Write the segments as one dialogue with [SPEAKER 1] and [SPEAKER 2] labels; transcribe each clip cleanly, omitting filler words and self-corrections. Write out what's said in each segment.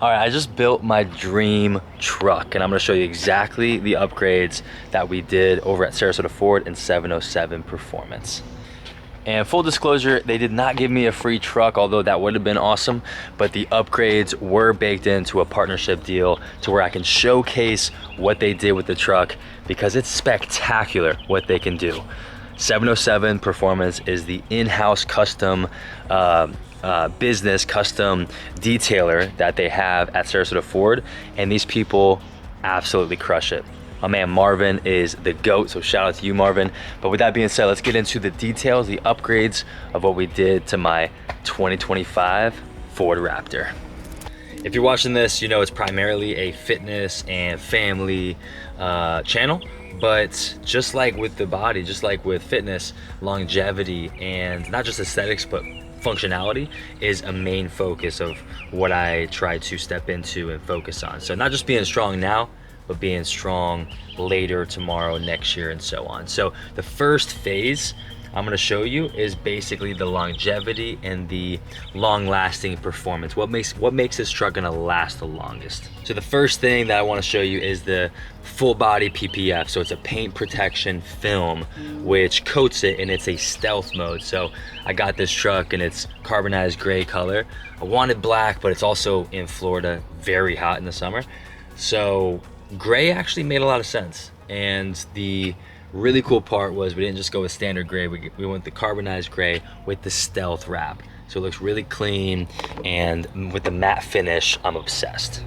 [SPEAKER 1] All right, I just built my dream truck, and I'm gonna show you exactly the upgrades that we did over at Sarasota Ford and 707 Performance. And full disclosure, they did not give me a free truck, although that would have been awesome, but the upgrades were baked into a partnership deal to where I can showcase what they did with the truck, because it's spectacular what they can do. 707 Performance is the in-house custom business custom detailer that they have at Sarasota Ford, and these people absolutely crush it. My man Marvin is the GOAT, so shout out to you, Marvin. But with that being said, let's get into the details, the upgrades of what we did to my 2025 Ford Raptor. If you're watching this, you know it's primarily a fitness and family channel, but just like with the body, just like with fitness, longevity and not just aesthetics, but functionality is a main focus of what I try to step into and focus on. So not just being strong now, but being strong later, tomorrow, next year, and so on. So the first phase I'm gonna show you is basically the longevity and the long-lasting performance. What makes this truck gonna last the longest? So the first thing that I wanna show you is the full body PPF. So it's a paint protection film, which coats it, and it's a stealth mode. So I got this truck and it's carbonized gray color. I wanted black, but it's also in Florida, very hot in the summer. So gray actually made a lot of sense. And the really cool part was we didn't just go with standard gray, we went the carbonized gray with the stealth wrap. So it looks really clean, and with the matte finish, I'm obsessed.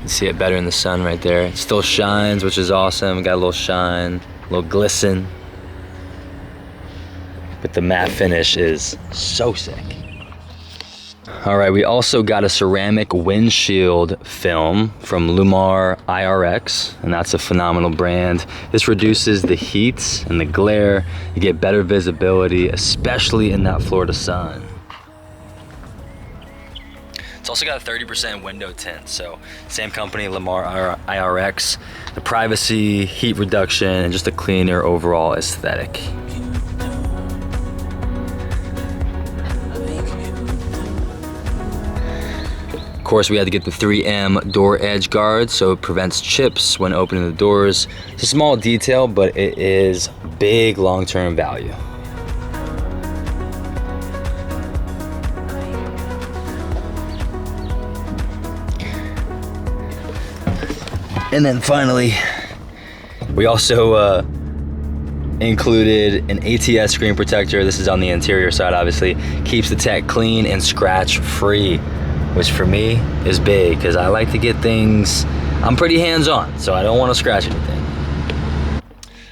[SPEAKER 1] You see it better in the sun right there. It still shines, which is awesome. Got a little shine, a little glisten. But the matte finish is so sick. All right, we also got a ceramic windshield film from Lumar IRX, and that's a phenomenal brand. This reduces the heat and the glare. You get better visibility, especially in that Florida sun. It's also got a 30% window tint, so same company, Lumar IRX. The privacy, heat reduction, and just a cleaner overall aesthetic. Of course, we had to get the 3M door edge guard, so it prevents chips when opening the doors. It's a small detail, but it is big long-term value. And then finally, we also included an ATS screen protector. This is on the interior side, obviously. Keeps the tech clean and scratch free, which for me is big, because I like to get things, I'm pretty hands-on, so I don't want to scratch anything.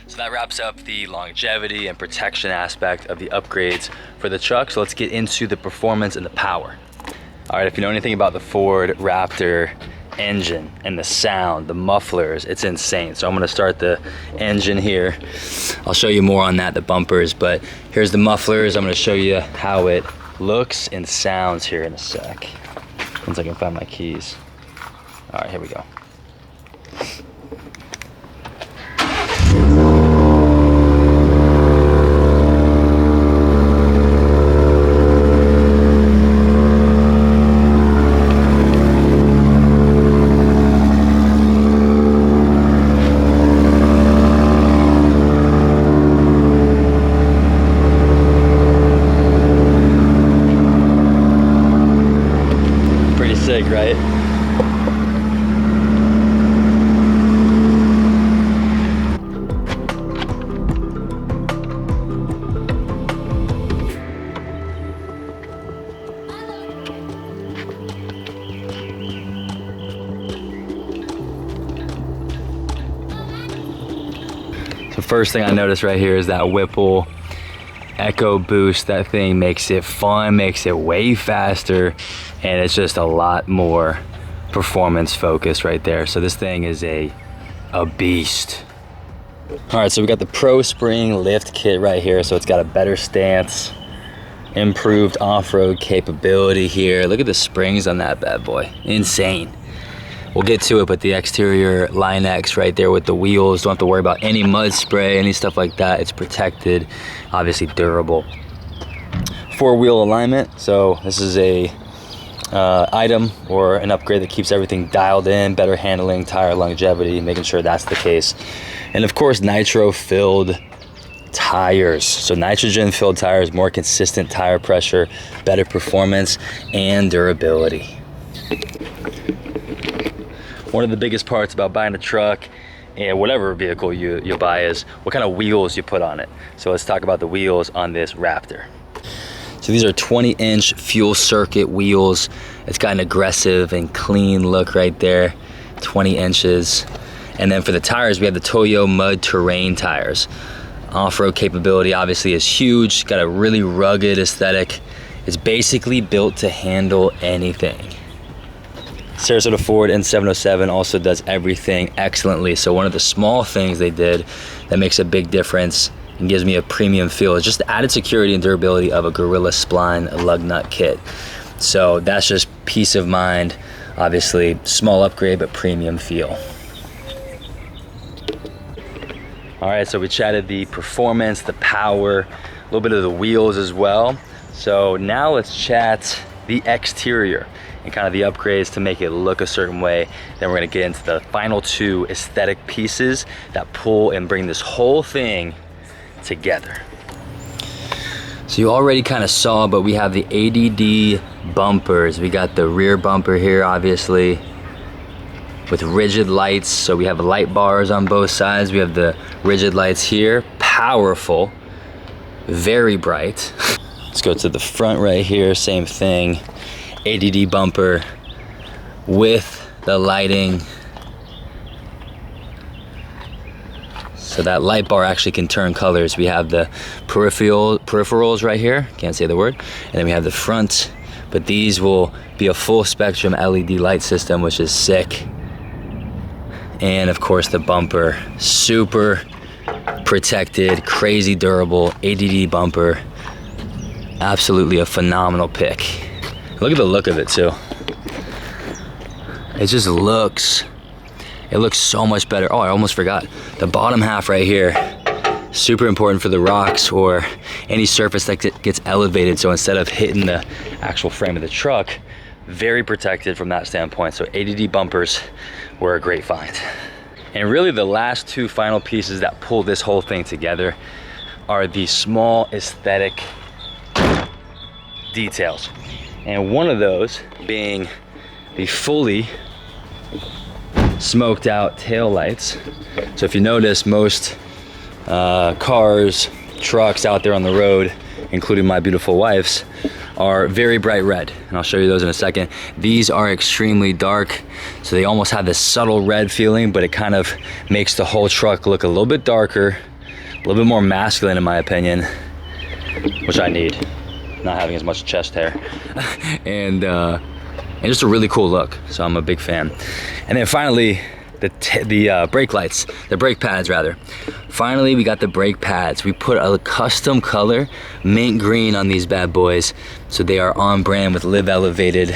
[SPEAKER 1] So that wraps up the longevity and protection aspect of the upgrades for the truck. So let's get into the performance and the power. All right, if you know anything about the Ford Raptor engine and the sound, the mufflers, it's insane. So I'm gonna start the engine here. I'll show you more on that, the bumpers, but here's the mufflers. I'm gonna show you how it looks and sounds here in a sec. Once I can find my keys. All right, here we go. Right? So first thing I noticed right here is that Whipple Echo Boost. That thing makes it fun, makes it way faster, and it's just a lot more performance focused right there. So this thing is a beast. All right, so we got the Pro Spring lift kit right here. So it's got a better stance, improved off-road capability here. Look at the springs on that bad boy, insane. we'll get to it, but the exterior Line X right there with the wheels, don't have to worry about any mud spray, any stuff like that. It's protected, obviously durable. 4-wheel alignment, so this is a item or an upgrade that keeps everything dialed in, better handling, tire longevity, making sure that's the case. And of course, nitro filled tires. So nitrogen filled tires, more consistent tire pressure, better performance and durability. One of the biggest parts about buying a truck and whatever vehicle you buy is what kind of wheels you put on it. So let's talk about the wheels on this Raptor. So these are 20-inch fuel circuit wheels. It's got an aggressive and clean look right there, 20 inches. And then for the tires, we have the Toyo Mud Terrain tires. Off-road capability obviously is huge. Got a really rugged aesthetic. It's basically built to handle anything. Sarasota Ford and 707 also does everything excellently. So one of the small things they did that makes a big difference and gives me a premium feel is just the added security and durability of a Gorilla Spline lug nut kit. So that's just peace of mind. Obviously, small upgrade, but premium feel. All right, so we chatted the performance, the power, a little bit of the wheels as well. So now let's chat the exterior and kind of the upgrades to make it look a certain way. Then we're gonna get into the final 2 aesthetic pieces that pull and bring this whole thing together. So you already kind of saw, but we have the ADD bumpers. We got the rear bumper here, obviously, with rigid lights. So we have light bars on both sides. We have the rigid lights here, powerful, very bright. Let's go to the front right here, same thing. ADD bumper with the lighting. So that light bar actually can turn colors. We have the peripherals right here, can't say the word. And then we have the front, but these will be a full spectrum LED light system, which is sick. And of course the bumper, super protected, crazy durable, ADD bumper. Absolutely a phenomenal pick. Look at the look of it too. It just looks, it looks so much better. Oh, I almost forgot. The bottom half right here, super important for the rocks or any surface that gets elevated. So instead of hitting the actual frame of the truck, very protected from that standpoint. So ADD bumpers were a great find. And really the last 2 final pieces that pull this whole thing together are the small aesthetic details. And one of those being the fully smoked out tail lights. So if you notice, most cars, trucks out there on the road, including my beautiful wife's, are very bright red, and I'll show you those in a second. These are extremely dark, so they almost have this subtle red feeling, but it kind of makes the whole truck look a little bit darker, a little bit more masculine in my opinion, which I need, not having as much chest hair. and just a really cool look, so I'm a big fan. And then finally, the brake lights, the brake pads rather. Finally, we got the brake pads. We put a custom color, mint green, on these bad boys, so they are on brand with Live Elevated,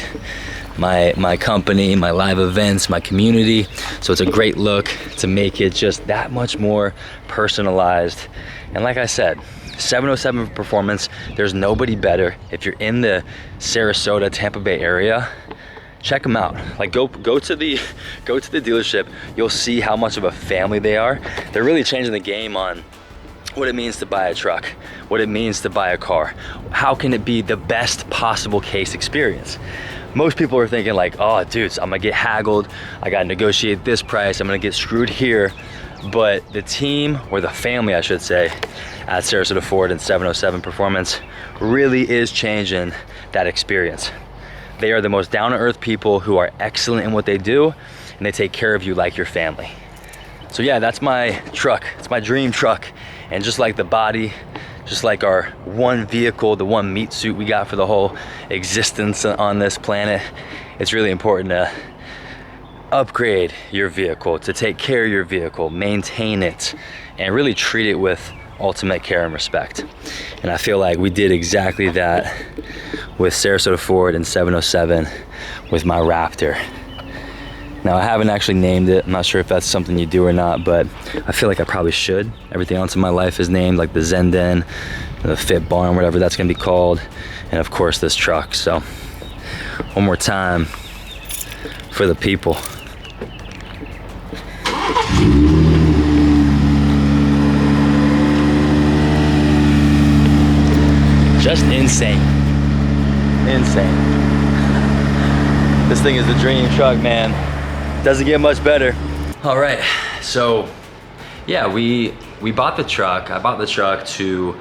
[SPEAKER 1] my company, my live events, my community. So it's a great look to make it just that much more personalized. And like I said, 707 performance, there's nobody better. If you're in the Sarasota, Tampa Bay area, check them out. Like go to the dealership. You'll see how much of a family they are. They're really changing the game on what it means to buy a truck, what it means to buy a car. How can it be the best possible case experience? Most people are thinking like, oh dudes, I'm gonna get haggled, I gotta negotiate this price, I'm gonna get screwed here. But the team, or the family I should say, at Sarasota Ford and 707 Performance really is changing that experience. They are the most down-to-earth people who are excellent in what they do, and they take care of you like your family. So yeah, that's my truck. It's my dream truck. And just like the body, just like our one vehicle, the one meat suit we got for the whole existence on this planet, it's really important to upgrade your vehicle, to take care of your vehicle, maintain it, and really treat it with ultimate care and respect. And I feel like we did exactly that with Sarasota Ford and 707 with my Raptor. Now, I haven't actually named it. I'm not sure if that's something you do or not, but I feel like I probably should. Everything else in my life is named, like the Zenden, the Fit Barn, whatever that's gonna be called, and of course this truck. So one more time for the people. Just insane. Insane. This thing is the dream truck, man. Doesn't get much better. All right, so yeah, we bought the truck. I bought the truck to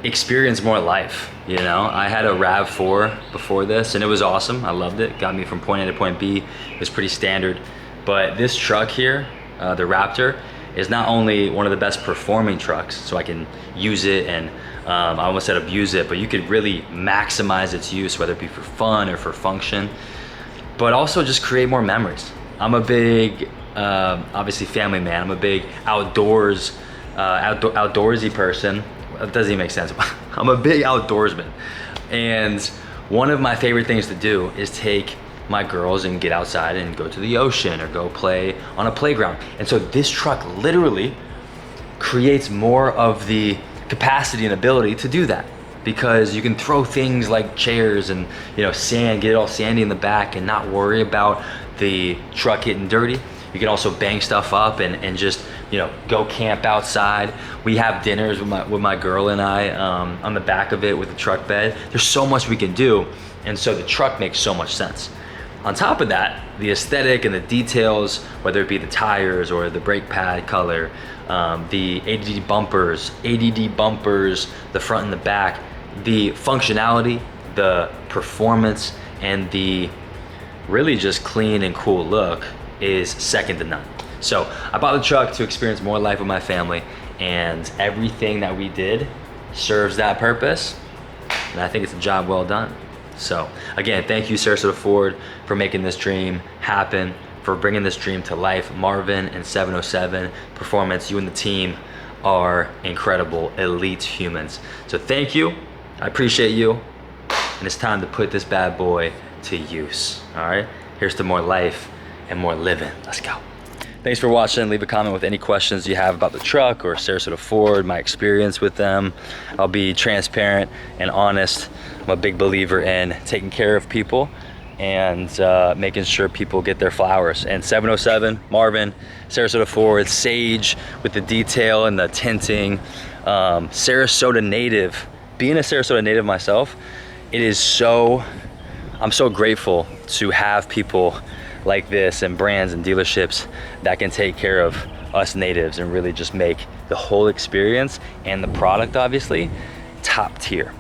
[SPEAKER 1] experience more life, you know? I had a RAV4 before this and it was awesome. I loved it. Got me from point A to point B. It was pretty standard. But this truck here, the Raptor, is not only one of the best performing trucks, so I can use it and I almost said abuse it, but you could really maximize its use, whether it be for fun or for function, but also just create more memories. I'm a big, obviously family man. I'm a big outdoorsy person. It doesn't even make sense. I'm a big outdoorsman. And one of my favorite things to do is take my girls and get outside and go to the ocean or go play on a playground. And so this truck literally creates more of the capacity and ability to do that, because you can throw things like chairs and, you know, sand, get it all sandy in the back and not worry about the truck getting dirty. You can also bang stuff up and just, you know, go camp outside. We have dinners with my girl and I on the back of it with the truck bed. There's so much we can do, and so the truck makes so much sense. On top of that, the aesthetic and the details, whether it be the tires or the brake pad color, the ADD bumpers, the front and the back, the functionality, the performance, and the really just clean and cool look is second to none. So I bought the truck to experience more life with my family, and everything that we did serves that purpose, and I think it's a job well done. So again, thank you Sarasota Ford for making this dream happen, for bringing this dream to life. Marvin and 707 Performance, you and the team are incredible, elite humans. So thank you, I appreciate you, and it's time to put this bad boy to use, all right? Here's to more life and more living. Let's go. Thanks for watching. Leave a comment with any questions you have about the truck or Sarasota Ford, my experience with them. I'll be transparent and honest. I'm a big believer in taking care of people and making sure people get their flowers. And 707, Marvin, Sarasota Ford, Sage with the detail and the tinting. Sarasota native. Being a Sarasota native myself, I'm so grateful to have people like this and brands and dealerships that can take care of us natives and really just make the whole experience and the product obviously top tier.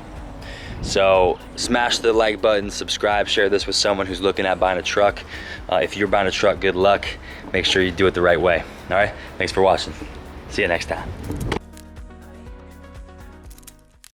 [SPEAKER 1] So smash the like button, subscribe, share this with someone who's looking at buying a truck. If you're buying a truck, good luck. Make sure you do it the right way. All right, thanks for watching. See you next time.